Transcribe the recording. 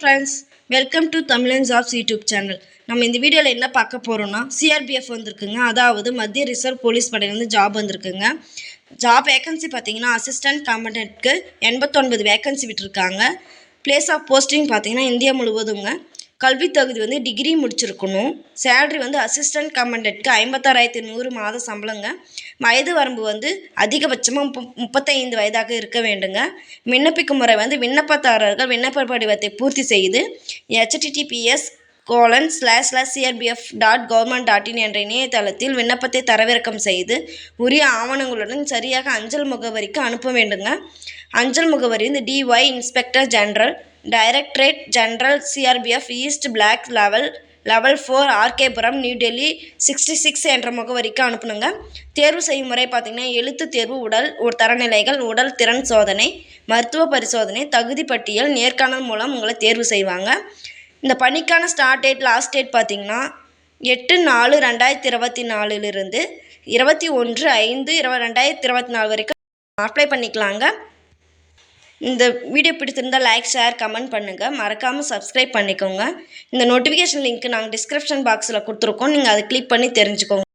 Friends, welcome to தமிழன் jobs YouTube channel. நம்ம இந்த வீடியோவில் என்ன பார்க்க போகிறோம்னா, சிஆர்பிஎஃப் வந்திருக்குங்க. அதாவது மத்திய ரிசர்வ் போலீஸ் படையிலேருந்து ஜாப் வந்திருக்குங்க. ஜாப் வேகன்சி பார்த்தீங்கன்னா அசிஸ்டன்ட் கமாண்டன்ட்க்கு 89 வேகன்சி விட்டுருக்காங்க. பிளேஸ் ஆஃப் போஸ்டிங் பார்த்தீங்கன்னா இந்தியா முழுவதுங்க. கல்வி தகுதி வந்து டிகிரி முடிச்சிருக்கணும். சேலரி வந்து அசிஸ்டன்ட் கமாண்டன்ட்க்கு 56,100 மாத சம்பளங்க. வயது வரம்பு வந்து அதிகபட்சமாக 35 வயதாக இருக்க வேண்டுங்க. விண்ணப்பிக்கும் முறை வந்து விண்ணப்பதாரர்கள் விண்ணப்ப படிவத்தை பூர்த்தி செய்து https://crbf.government.in என்ற இணையதளத்தில் விண்ணப்பத்தை தரவிறக்கம் செய்து உரிய ஆவணங்களுடன் சரியாக அஞ்சல் முகவரிக்கு அனுப்ப வேண்டுங்க. அஞ்சல் முகவரி வந்து DY inspector general, directorate general, CRPF, east block level 4, RK Puram, New Delhi 66 என்ற முகவரிக்கு அனுப்பணுங்க. தேர்வு செய்யும் முறை பார்த்திங்கன்னா எழுத்து தேர்வு, உடல் தரநிலைகள், உடல் திறன் சோதனை, மருத்துவ பரிசோதனை, தகுதி பட்டியல், நேர்காணல் மூலம் உங்களை தேர்வு செய்வாங்க. இந்த பணிக்கான ஸ்டார்ட் டேட் லாஸ்ட் டேட் பார்த்திங்கன்னா 8/4/2024 21/5/2024 வரைக்கும் அப்ளை பண்ணிக்கலாங்க. இந்த வீடியோ பிடிச்சிருந்தால் லைக், ஷேர், கமெண்ட் பண்ணுங்கள். மறக்காமல் சப்ஸ்கிரைப் பண்ணிக்கோங்க. இந்த நோட்டிஃபிகேஷன் லிங்க் நாங்கள் டிஸ்கிரிப்ஷன் பாக்ஸில் கொடுத்துருக்கோம். நீங்கள் அதை கிளிக் பண்ணி தெரிஞ்சுக்கோங்க.